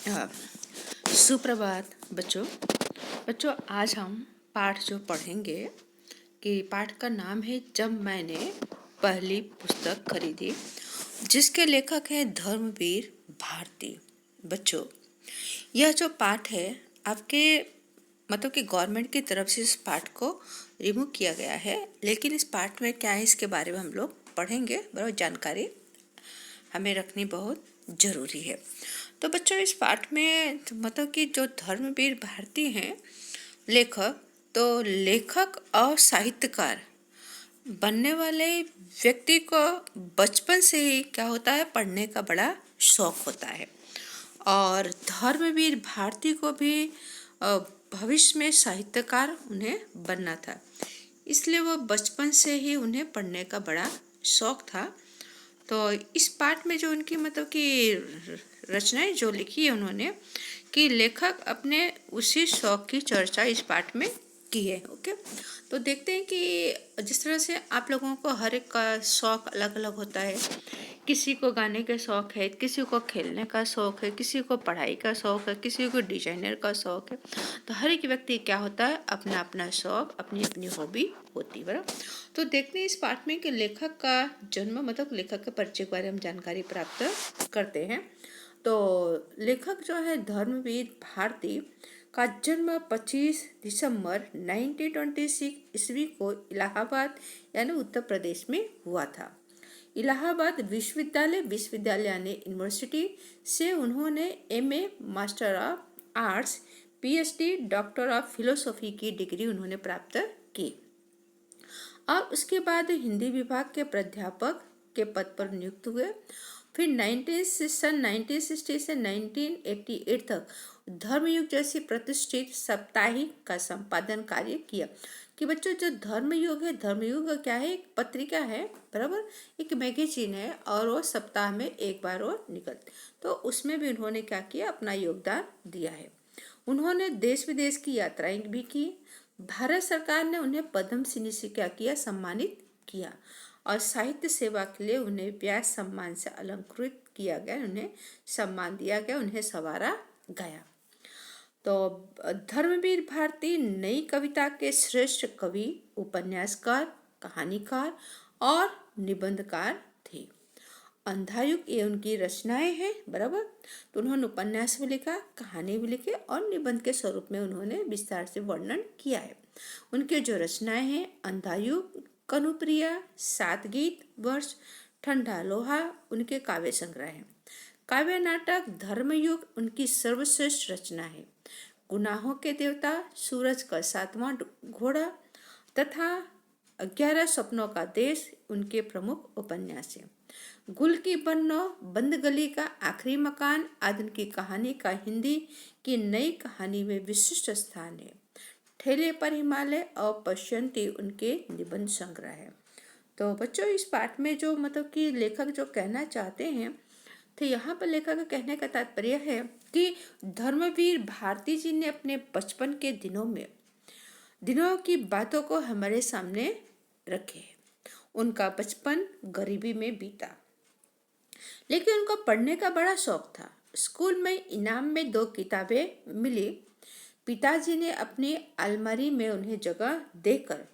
हाँ, सुप्रभात बच्चों। बच्चों, आज हम पाठ जो पढ़ेंगे कि पाठ का नाम है जब मैंने पहली पुस्तक खरीदी, जिसके लेखक हैं धर्मवीर भारती। बच्चों, यह जो पाठ है आपके मतलब कि गवर्नमेंट की तरफ से इस पाठ को रिमूव किया गया है, लेकिन इस पाठ में क्या है इसके बारे में हम लोग पढ़ेंगे। बराबर जानकारी हमें रखनी बहुत जरूरी है। तो बच्चों, इस पाठ में मतलब कि जो धर्मवीर भारती हैं लेखक, तो लेखक और साहित्यकार बनने वाले व्यक्ति को बचपन से ही क्या होता है, पढ़ने का बड़ा शौक होता है। और धर्मवीर भारती को भी भविष्य में साहित्यकार उन्हें बनना था, इसलिए वो बचपन से ही उन्हें पढ़ने का बड़ा शौक था। तो इस पाठ में जो उनकी मतलब कि रचनाएं जो लिखी है उन्होंने, कि लेखक अपने उसी शौक की चर्चा इस पाठ में की है। ओके, तो देखते हैं कि जिस तरह से आप लोगों को हर एक का शौक अलग अलग होता है। किसी को गाने का शौक है, किसी को खेलने का शौक है, किसी को पढ़ाई का शौक है, किसी को डिजाइनर का शौक है। तो हर एक व्यक्ति क्या होता है, अपना अपना शौक, अपनी अपनी हॉबी होती है। बराबर, तो देखते हैं इस पाठ में कि लेखक का जन्म मतलब लेखक के परिचय के बारे में जानकारी प्राप्त करते हैं। तो लेखक जो है धर्मवीर भारती का जन्म 25 दिसंबर 1926 ईस्वी को इलाहाबाद यानी उत्तर प्रदेश में हुआ था। इलाहाबाद विश्वविद्यालय यानी यूनिवर्सिटी से उन्होंने MA, master of arts, PhD, doctor of philosophy की डिग्री उन्होंने प्राप्त की। और उसके बाद हिंदी विभाग के प्राध्यापक के पद पर नियुक्त हुए। फिर 1960 से 1988 तक धर्मयुग जैसी प्रतिष्ठित साप्ताहिक का संपादन कार्य किया। कि बच्चों, जो धर्मयुग है, धर्मयुग क्या है, एक पत्रिका है, बराबर, एक मैगजीन है, और वो सप्ताह में एक बार वो निकलती। तो उसमें भी उन्होंने क्या किया, अपना योगदान दिया है। उन्होंने देश विदेश की यात्राएं भी की। भारत सरकार ने उन्हें पद्म श्री से क्या किया, सम्मानित किया। और साहित्य सेवा के लिए उन्हें व्यास सम्मान से अलंकृत किया गया, उन्हें सम्मान दिया गया, उन्हें संवारा गया। तो धर्मवीर भारती नई कविता के श्रेष्ठ कवि, उपन्यासकार, कहानीकार और निबंधकार थे। अंधायुग ये उनकी रचनाएं हैं, बराबर। तो उन्होंने उपन्यास भी लिखा, कहानी भी लिखी और निबंध के स्वरूप में उन्होंने विस्तार से वर्णन किया है। उनके जो रचनाएं हैं, अंधायुग, कनुप्रिया, सात गीत, वर्ष, ठंडा लोहा उनके काव्य संग्रह हैं। काव्य नाटक धर्मयुग उनकी सर्वश्रेष्ठ रचना है। गुनाहों के देवता, सूरज का सातवां घोड़ा तथा 11 सपनों का देश उनके प्रमुख उपन्यास हैं। गुल की बन्नो, बंद गली का आखिरी मकान आदि उनकी कहानी का हिंदी की नई कहानी में विशिष्ट स्थान है। ठेले पर हिमालय और पश्यंती उनके निबंध संग्रह है। तो बच्चों, इस पाठ में जो मतलब कि लेखक जो कहना चाहते हैं, तो यहाँ पर लेखक का कहने का तात्पर्य है कि धर्मवीर भारती जी ने अपने बचपन के दिनों की बातों को हमारे सामने रखे। उनका बचपन गरीबी में बीता, लेकिन उनको पढ़ने का बड़ा शौक था। स्कूल में इनाम में 2 किताबें मिली। पिताजी ने अपनी अलमारी में उन्हें जगह देकर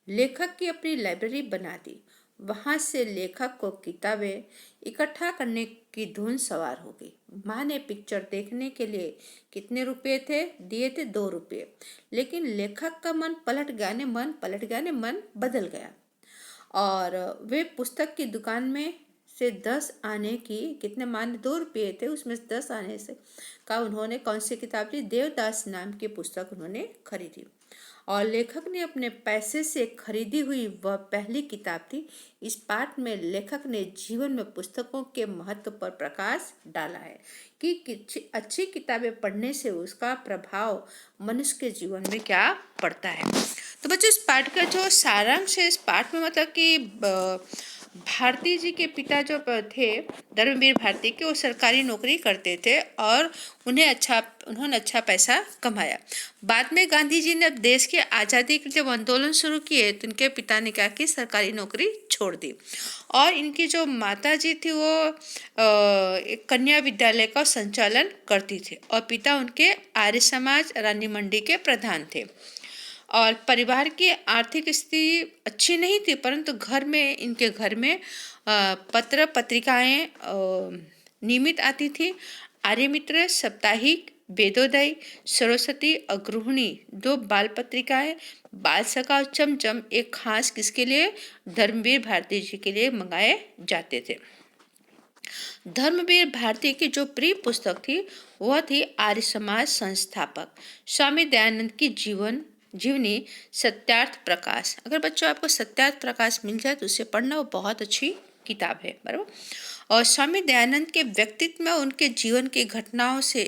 लेखक की अपनी लाइब्रेरी बना दी। वहां से लेखक को किताबें इकट्ठा करने की धुन सवार हो गई। माँ ने पिक्चर देखने के लिए कितने रुपए थे, दिए थे 2 रुपये। लेकिन लेखक का मन पलट गया ने मन बदल गया, और वे पुस्तक की दुकान में से 10 आने की, कितने मान 2 रुपये थे, उसमें 10 आने से का उन्होंने कौन सी किताब ली, देवदास नाम की पुस्तक उन्होंने खरीदी। और लेखक ने अपने पैसे से खरीदी हुई वह पहली किताब थी। इस पाठ में लेखक ने जीवन में पुस्तकों के महत्व पर प्रकाश डाला है कि अच्छी किताबें पढ़ने से उसका प्रभाव मनुष्य के जीवन में क्या पड़ता है। तो बच्चों, इस पाठ का जो सारांश है इस पाठ में, मतलब कि भारती जी के पिता जो थे धर्मवीर भारती के, वो सरकारी नौकरी करते थे और उन्होंने अच्छा पैसा कमाया। बाद में गांधी जी ने अब देश की आज़ादी के जब आंदोलन शुरू किए तो उनके पिता ने क्या कि सरकारी नौकरी छोड़ दी। और इनकी जो माता जी थी वो एक कन्या विद्यालय का संचालन करती थी और पिता उनके आर्य समाज रानी मंडी के प्रधान थे। और परिवार की आर्थिक स्थिति अच्छी नहीं थी, परंतु इनके घर में पत्र पत्रिकाएं नियमित आती थी। आर्यमित्र, साप्ताहिक, वेदोदय, सरस्वती और गृहिणी, दो बाल पत्रिकाएं, बाल सखा और चमचम एक खास किसके लिए, धर्मवीर भारती जी के लिए मंगाए जाते थे। धर्मवीर भारती की जो प्रिय पुस्तक थी वह थी आर्य समाज संस्थापक स्वामी दयानंद की जीवनी सत्यार्थ प्रकाश। अगर बच्चों आपको सत्यार्थ प्रकाश मिल जाए तो उसे पढ़ना, वो बहुत अच्छी किताब है, बराबर। और स्वामी दयानंद के व्यक्तित्व में उनके जीवन की घटनाओं से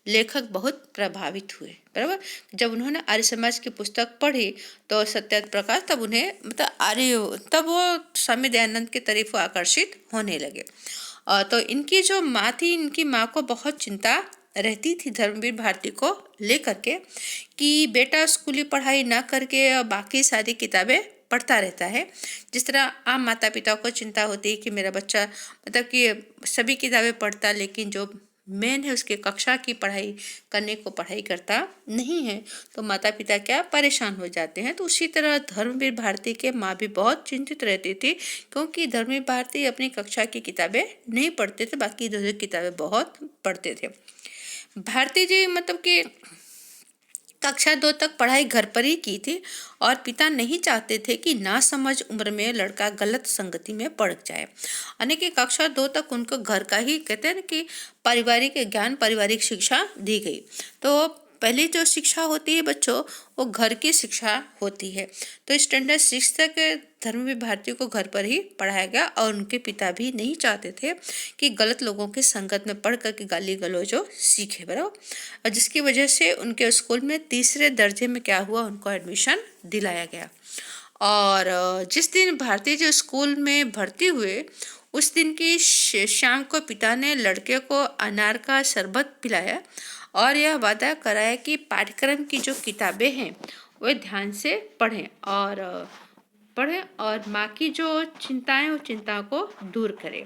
लेखक बहुत प्रभावित हुए, बराबर। जब उन्होंने आर्य समाज की पुस्तक पढ़ी तो सत्यार्थ प्रकाश, तब उन्हें तब वो स्वामी दयानंद की तरफ आकर्षित होने लगे। तो इनकी जो माँ थी, इनकी माँ को बहुत चिंता रहती थी धर्मवीर भारती को लेकर के कि बेटा स्कूली पढ़ाई ना करके बाकी सारी किताबें पढ़ता रहता है। जिस तरह आम माता पिता को चिंता होती है कि मेरा बच्चा मतलब कि सभी किताबें पढ़ता लेकिन जो मेन है उसके कक्षा की पढ़ाई करने को पढ़ाई करता नहीं है, तो माता पिता क्या परेशान हो जाते हैं। तो उसी तरह धर्मवीर भारती के माँ भी बहुत चिंतित रहती थी क्योंकि धर्मवीर भारती अपनी कक्षा की किताबें नहीं पढ़ते थे, बाकी दूसरी किताबें बहुत पढ़ते थे। भारती जी मतलब कि कक्षा 2 तक पढ़ाई घर पर ही की थी और पिता नहीं चाहते थे कि नासमझ उम्र में लड़का गलत संगति में पड़ जाए। यानी कि कक्षा 2 तक उनको घर का ही कहते हैं ना कि पारिवारिक ज्ञान, पारिवारिक शिक्षा दी गई। तो पहली जो शिक्षा होती है बच्चों, वो घर की शिक्षा होती है। तो स्टैंडर्ड 6 तक धर्मवीर भारती को घर पर ही पढ़ाया गया और उनके पिता भी नहीं चाहते थे कि गलत लोगों के संगत में पढ़ कर के गाली गलौजो सीखे, बराबर। और जिसकी वजह से उनके स्कूल में तीसरे दर्जे में क्या हुआ, उनको एडमिशन दिलाया गया। और जिस दिन भारती जी स्कूल में भर्ती हुए उस दिन की शाम को पिता ने लड़के को अनार का शरबत पिलाया और यह वादा कराया कि पाठ्यक्रम की जो किताबें हैं वे ध्यान से पढ़ें और माँ की जो चिंताएं उन चिंताओं को दूर करें।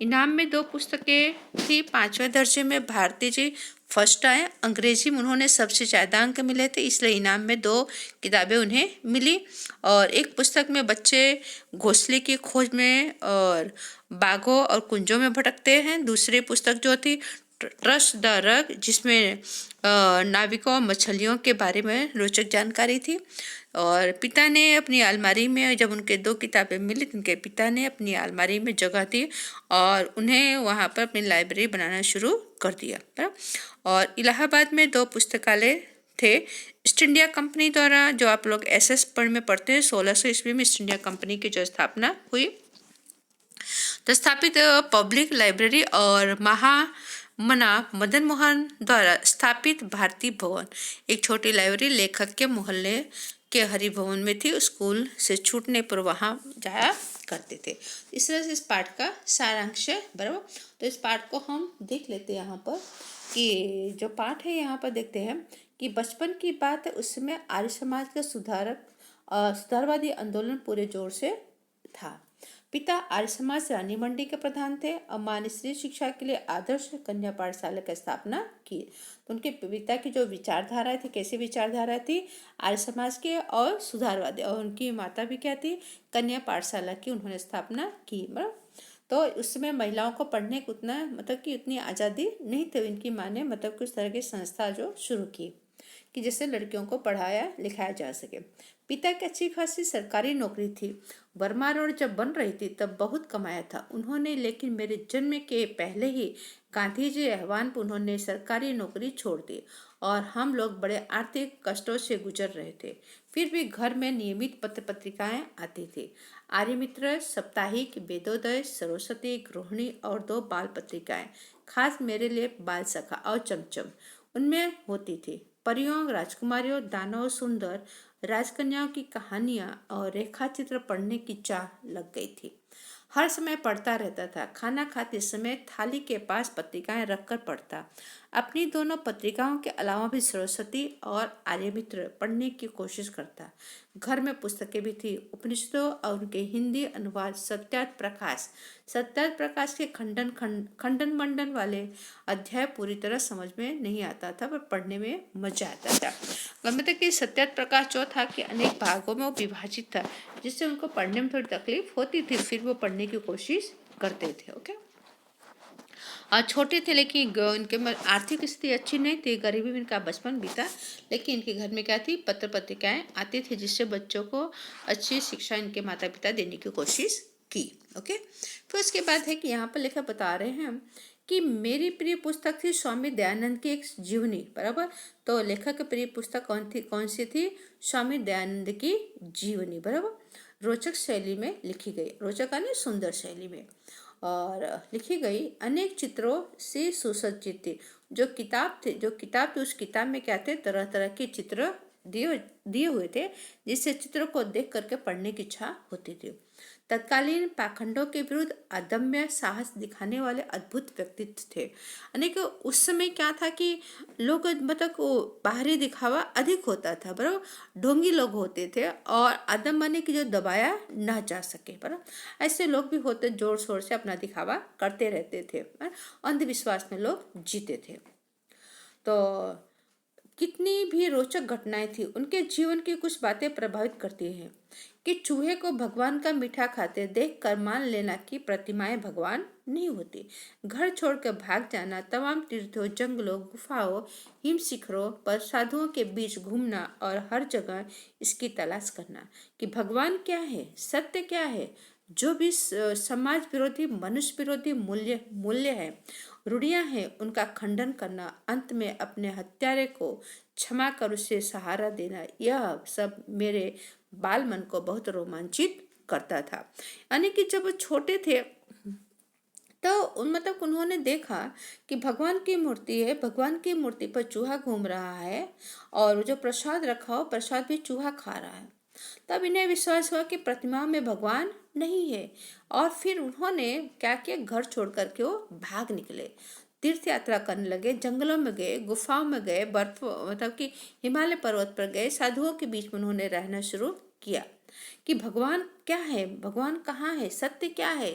इनाम में 2 पुस्तकें थी। 5वें दर्जे में भारती जी फर्स्ट आए। अंग्रेजी में उन्होंने सबसे ज़्यादा अंक मिले थे, इसलिए इनाम में 2 किताबें उन्हें मिली। और एक पुस्तक में बच्चे घोंसले की खोज में और बागों और कुंजों में भटकते हैं। दूसरी पुस्तक जो थी ट्रस्ट द रग, जिसमें नाविकों और मछलियों के बारे में रोचक जानकारी थी। और पिता ने अपनी अलमारी में, जब उनके 2 किताबें मिली तो उनके पिता ने अपनी अलमारी में जगह दी और उन्हें वहाँ पर अपनी लाइब्रेरी बनाना शुरू कर दिया। और इलाहाबाद में 2 पुस्तकालय थे। ईस्ट इंडिया कंपनी द्वारा, जो आप लोग SS में पढ़ते हैं, 1600 ईस्वी में ईस्ट इंडिया कंपनी की जो स्थापना हुई, तो स्थापित पब्लिक लाइब्रेरी और महामना मदन मोहन द्वारा स्थापित भारती भवन, एक छोटी लाइब्रेरी लेखक के मोहल्ले के हरि भवन में थी। स्कूल से छूटने पर वहाँ जाया करते थे। इस तरह से इस पाठ का सारांश है, बराबर। तो इस पाठ को हम देख लेते हैं। यहाँ पर कि जो पाठ है यहाँ पर देखते हैं कि बचपन की बात है, उस समय आर्य समाज का सुधारवादी आंदोलन पूरे जोर से था। पिता आर्य समाज रानी मंडी के प्रधान थे और माँ ने स्त्री शिक्षा के लिए आदर्श कन्या पाठशाला की स्थापना की। तो उनके पिता की जो विचारधारा थी, कैसी विचारधारा थी, आर्य समाज के और सुधारवादी, और उनकी माता भी क्या थी, कन्या पाठशाला की उन्होंने स्थापना की। तो उस समय महिलाओं को पढ़ने को उतना मतलब कि उतनी आज़ादी नहीं थी। इनकी माँ ने मतलब कुछ तरह की संस्था जो शुरू की कि जिससे लड़कियों को पढ़ाया लिखाया जा सके। पिता की अच्छी खासी सरकारी नौकरी थी। बर्मा रोड जब बन रही थी तब बहुत कमाया था उन्होंने, लेकिन मेरे जन्म के पहले ही गांधी जी आह्वान पर उन्होंने सरकारी नौकरी छोड़ दी और हम लोग बड़े आर्थिक कष्टों से गुजर रहे थे। फिर भी घर में नियमित पत्र पत्रिकाएं आती थी। आर्यमित्र, साप्ताहिक, वेदोदय, सरस्वती, गृहिणी और 2 बाल पत्रिकाएं, खास मेरे लिए बाल सखा और चमचम उनमें होती थी। परियों, राजकुमारियों, दानव, सुंदर राजकन्याओं की कहानियां और रेखा चित्र पढ़ने की चाह लग गई थी। हर समय पढ़ता रहता था। खाना खाते समय थाली के पास पत्रिकाएं रखकर पढ़ता। अपनी दोनों पत्रिकाओं के अलावा भी सरस्वती और आर्यमित्र पढ़ने की कोशिश करता। घर में पुस्तकें भी थी, उपनिषदों और उनके हिंदी अनुवाद, सत्यार्थ प्रकाश के खंडन मंडन वाले अध्याय पूरी तरह समझ में नहीं आता था, पर पढ़ने में मजा आता था। मतलब कि सत्यार्थ प्रकाश जो था कि अनेक भागों में वो विभाजित था, जिससे उनको पढ़ने में थोड़ी तकलीफ होती थी, फिर वो पढ़ने की कोशिश करते थे। ओके, और छोटे थे लेकिन इनके आर्थिक स्थिति अच्छी नहीं थी, गरीबी में इनका बचपन बीता। लेकिन इनके घर में क्या थी, पत्र पत्रिकाएं आती थी, जिससे बच्चों को अच्छी शिक्षा इनके माता पिता देने की कोशिश की। ओके, फिर उसके बाद है कि यहाँ पर लेखक बता रहे हैं कि मेरी प्रिय पुस्तक थी स्वामी दयानंद की एक जीवनी। बराबर, तो लेखक की प्रिय पुस्तक कौन सी थी? स्वामी दयानंद की जीवनी। बराबर, रोचक शैली में लिखी गई, रोचक यानी सुंदर शैली में और लिखी गई, अनेक चित्रों से सुसज्जित थी। जो किताब थी उस किताब में क्या थे, तरह तरह के चित्र दिए हुए थे, जिससे चित्रों को देख करके पढ़ने की इच्छा होती थी। तत्कालीन पाखंडों के विरुद्ध अदम्य साहस दिखाने वाले अद्भुत व्यक्तित्व थे। यानी कि उस समय क्या था कि लोग मतलब वो बाहरी दिखावा अधिक होता था, बराबर, ढोंगी लोग होते थे और अदम माने कि जो दबाया ना जा सके, बराबर, ऐसे लोग भी होते, जोर शोर से अपना दिखावा करते रहते थे, अंधविश्वास में लोग जीते थे। तो कितनी भी रोचक घटनाएं थी, उनके जीवन की कुछ बातें प्रभावित करती हैं कि चूहे को भगवान का मीठा खाते देख कर मान लेना कि प्रतिमाएं भगवान नहीं होती, घर छोड़कर भाग जाना, तमाम तीर्थों, जंगलों, गुफाओं, हिम शिखरों पर साधुओं के बीच घूमना और हर जगह इसकी तलाश करना कि भगवान क्या है, सत्य क्या है। जो भी समाज विरोधी, मनुष्य विरोधी मूल्य है, रूढ़ियां हैं, उनका खंडन करना, अंत में अपने हत्यारे को क्षमा कर उसे सहारा देना, यह सब मेरे बाल मन को बहुत रोमांचित करता था। यानी कि जब वो छोटे थे तो मतलब उन्होंने देखा कि भगवान की मूर्ति है, भगवान की मूर्ति पर चूहा घूम रहा है और जो प्रसाद रखा हो प्रसाद भी चूहा खा रहा है। तब इन्हें विश्वास हुआ कि प्रतिमा में भगवान नहीं है और फिर उन्होंने क्या किया, घर छोड़ करके वो भाग निकले, तीर्थ यात्रा करने लगे, जंगलों में गए, गुफाओं में गए, बर्फ मतलब कि हिमालय पर्वत पर गए, साधुओं के बीच में उन्होंने रहना शुरू किया कि भगवान क्या है, भगवान कहाँ है, सत्य क्या है,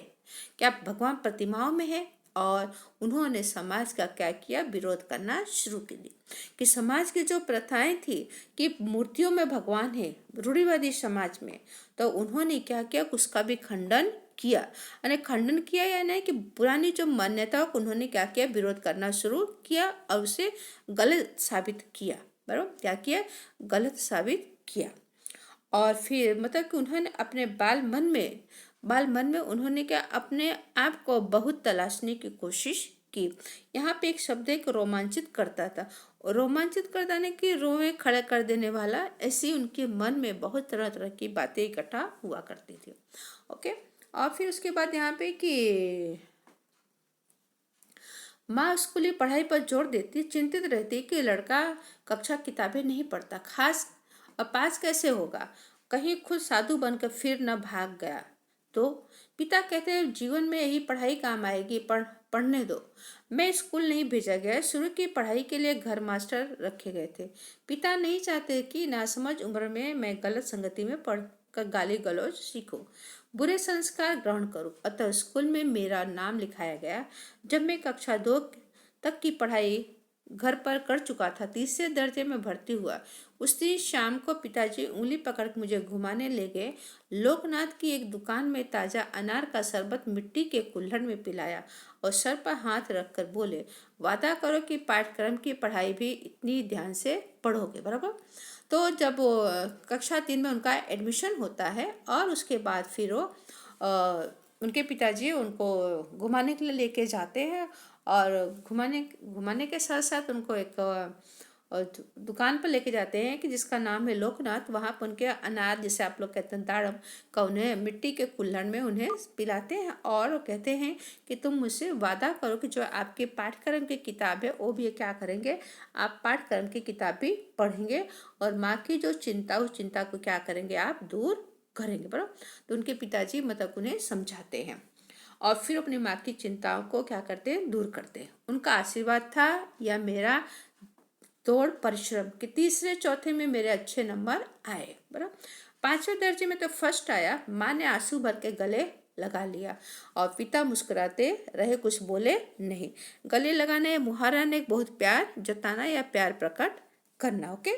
क्या भगवान प्रतिमाओं में है। और उन्होंने समाज का क्या किया, विरोध करना शुरू कर दी कि समाज की जो प्रथाएं थी कि मूर्तियों में भगवान है, रूढ़िवादी समाज में, तो उन्होंने क्या किया, उसका भी खंडन किया। यानी खंडन किया या नहीं कि पुरानी जो मान्यताओं को उन्होंने क्या किया, विरोध करना शुरू किया और उसे गलत साबित किया। बराबर, क्या किया, गलत साबित किया। और फिर मतलब कि उन्होंने अपने बाल मन में उन्होंने क्या, अपने आप को बहुत तलाशने की कोशिश की। यहाँ पे एक शब्द एक रोमांचित करता था, रोमांचित करता ने कि रोए खड़े कर देने वाला, ऐसी उनके मन में बहुत तरह तरह की बातें इकट्ठा हुआ करती थी। ओके, और फिर उसके बाद यहाँ पे कि माँ स्कूली पढ़ाई पर जोर देती, चिंतित रहती कि लड़का कक्षा किताबें नहीं पढ़ता, खास अब पास कैसे होगा, कहीं खुद साधु बनकर फिर न भाग गया तो। पिता कहते हैं जीवन में यही पढ़ाई काम आएगी, पढ़ने दो। मैं स्कूल नहीं भेजा गया, शुरू की पढ़ाई के लिए घर मास्टर रखे गए थे। पिता नहीं चाहते कि नासमझ उम्र में मैं गलत संगति में पढ़ कर गाली गलौज सीखूं, बुरे संस्कार ग्रहण करूं। अतः स्कूल में मेरा नाम लिखाया गया। जब मैं कक्षा 2 तक की पढ़ाई घर पर कर चुका था, तीसरे दर्जे में भर्ती हुआ। उस दिन शाम को पिताजी उंगली पकड़ मुझे घुमाने ले गए। लोकनाथ की एक दुकान में ताजा अनार का शरबत मिट्टी के कुल्हड़ में पिलाया और सर पर हाथ रखकर बोले, वादा करो कि पाठ्यक्रम की पढ़ाई भी इतनी ध्यान से पढ़ोगे। बराबर, तो जब वो कक्षा 3 में उनका एडमिशन होता है और उसके बाद फिर वो उनके पिताजी उनको घुमाने के लिए लेके जाते हैं और घुमाने के साथ साथ उनको एक दुकान पर लेके जाते हैं कि जिसका नाम है लोकनाथ। वहाँ पर उनके अनार, जैसे आप लोग कहते हैं दाड़म, का उन्हें मिट्टी के कुल्हड़ में उन्हें पिलाते हैं और कहते हैं कि तुम मुझसे वादा करो कि जो आपके पाठ्यक्रम की किताब है वो भी क्या करेंगे, आप पाठ्यक्रम की किताब भी पढ़ेंगे और माँ की जो चिंता, उस चिंता को क्या करेंगे, आप दूर करेंगे। बराबर, तो उनके पिताजी मतलब उन्हें समझाते हैं। और फिर अपनी माँ की चिंताओं को क्या करते हैं, दूर करते हैं। उनका आशीर्वाद था या मेरा तोड़ परिश्रम कि तीसरे चौथे में मेरे अच्छे नंबर आए। बराबर, 5वें दर्जे में तो फर्स्ट आया। माँ ने आंसू भर के गले लगा लिया और पिता मुस्कुराते रहे, कुछ बोले नहीं। गले लगाने मुहारा ने बहुत प्यार जताना या प्यार प्रकट करना। ओके,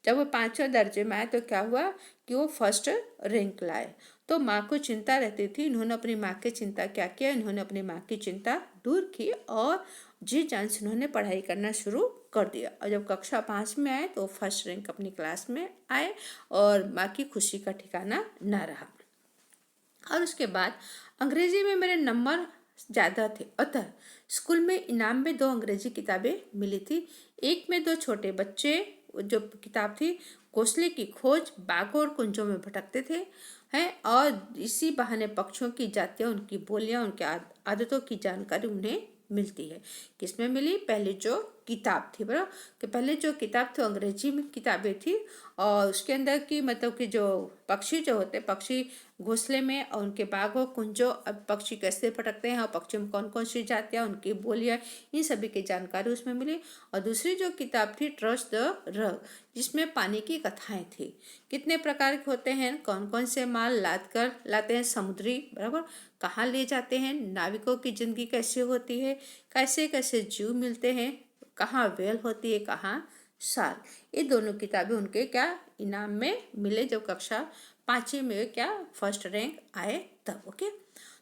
जब वो 5वें दर्जे में आए तो क्या हुआ कि वो फर्स्ट रैंक लाए। तो माँ को चिंता रहती थी, इन्होंने अपनी माँ की चिंता क्या किया, इन्होंने अपनी माँ की चिंता दूर की और जी जान से उन्होंने पढ़ाई करना शुरू कर दिया। और जब कक्षा 5 में आए तो फर्स्ट रैंक अपनी क्लास में आए और माँ की खुशी का ठिकाना न रहा। और उसके बाद अंग्रेजी में मेरे नंबर ज़्यादा थे, अतः स्कूल में इनाम में 2 अंग्रेजी किताबें मिली थी। एक में 2 छोटे बच्चे जो किताब थी घोंसले की खोज, बागों और कुंजों में भटकते थे हैं, और इसी बहाने पक्षियों की जातियाँ, उनकी बोलियाँ, उनके आदतों की जानकारी उन्हें मिलती है। किसमें मिली? पहले जो किताब थी, बराबर, कि पहले जो किताब थी अंग्रेजी में किताबें थी और उसके अंदर की मतलब कि जो पक्षी जो होते, पक्षी घोंसले में और उनके बागों कुंजों, अब पक्षी कैसे भटकते हैं और पक्षियों में कौन कौन सी जातियाँ, उनकी बोलियाँ, इन सभी की जानकारी उसमें मिली। और दूसरी जो किताब थी ट्रस्ट द रग, जिसमें पानी की कथाएं थी। कितने प्रकार के होते हैं, कौन कौन से माल लाते हैं समुद्री, बराबर, कहाँ ले जाते हैं, नाविकों की जिंदगी कैसे होती है, कैसे कैसे जीव मिलते हैं, कहाँ वेल होती है, कहाँ शार्क। ये दोनों किताबें उनके क्या इनाम में मिले जब कक्षा 5वीं में क्या फर्स्ट रैंक आए तब। ओके,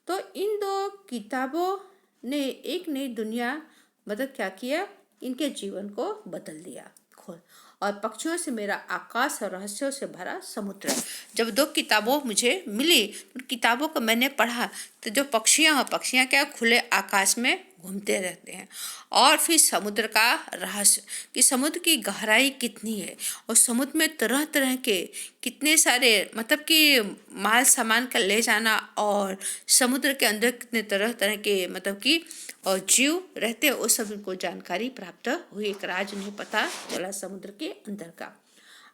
तो इन 2 किताबों ने एक नई दुनिया मतलब क्या किया, इनके जीवन को बदल दिया। खोल और पक्षियों से मेरा आकाश और रहस्यों से भरा समुद्र। जब 2 किताबों मुझे मिली, उन किताबों को मैंने पढ़ा तो जो पक्षियाँ क्या खुले आकाश में घूमते रहते हैं, और फिर समुद्र का रहस्य कि समुद्र की गहराई कितनी है और समुद्र में तरह तरह के कितने सारे मतलब कि माल सामान का ले जाना, और समुद्र के अंदर कितने तरह तरह के मतलब कि और जीव रहते हैं, उस सब को जानकारी प्राप्त हुई। एक राज उन्हें पता चला समुद्र के अंदर का।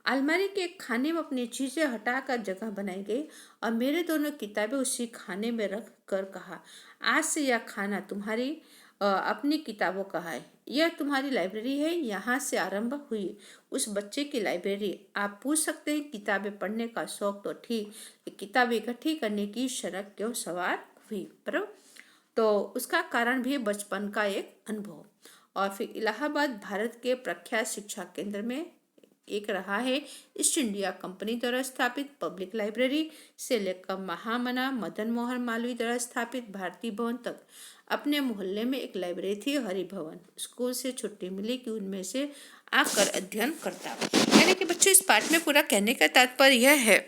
अलमारी के एक खाने में अपनी चीजें हटाकर जगह बनाई गई और मेरे दोनों किताबें उसी खाने में रख कर कहा, आज से यह खाना तुम्हारी अपनी किताबों का है, यह तुम्हारी लाइब्रेरी है, यहाँ से आरंभ हुई उस बच्चे की लाइब्रेरी। आप पूछ सकते हैं किताबें पढ़ने का शौक तो ठीक, किताबें इकट्ठी करने की शरक क्यों सवार हुई, पर तो उसका कारण भी बचपन का एक अनुभव। और फिर इलाहाबाद भारत के प्रख्यात शिक्षा केंद्र में एक रहा है। ईस्ट इंडिया कंपनी द्वारा स्थापित पब्लिक लाइब्रेरी से लेकर महामना मदन मोहन मालवीय द्वारा स्थापित भारतीय भवन तक अपने मोहल्ले में एक लाइब्रेरी थी, हरिभवन। स्कूल से छुट्टी मिली कि उनमें से आकर अध्ययन करता। यानी कि बच्चों इस पाठ में पूरा कहने का तात्पर्य यह है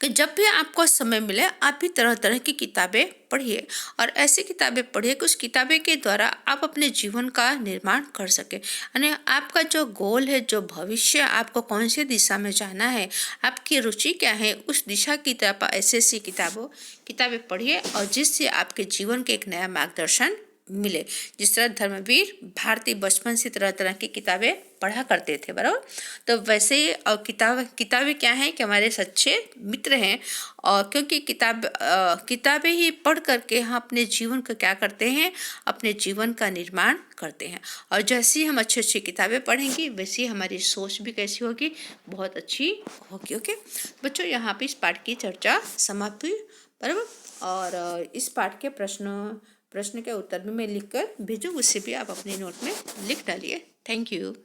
कि जब भी आपको समय मिले आप भी तरह तरह की किताबें पढ़िए और ऐसी किताबें पढ़िए कि उस किताबें के द्वारा आप अपने जीवन का निर्माण कर सके। यानी आपका जो गोल है, जो भविष्य, आपको कौन सी दिशा में जाना है, आपकी रुचि क्या है, उस दिशा की तरफ ऐसी किताबें पढ़िए और जिससे आपके जीवन के एक नया मार्गदर्शन मिले। जिस तरह धर्मवीर भारती बचपन से तरह तरह की किताबें पढ़ा करते थे, बराबर, तो वैसे ही और किताबें क्या हैं कि हमारे सच्चे मित्र हैं। और क्योंकि किताबें ही पढ़ करके हम अपने जीवन को क्या करते हैं, अपने जीवन का निर्माण करते हैं। और जैसी हम अच्छी अच्छी किताबें पढ़ेंगी वैसी हमारी सोच भी कैसी होगी, बहुत अच्छी होगी। ओके बच्चों, यहाँ पे इस पाठ की चर्चा समाप्त हुई, बराबर। और इस पाठ के प्रश्न के उत्तर भी मैं लिखकर भेजूँ, उससे भी आप अपने नोट में लिख डालिए। Thank you.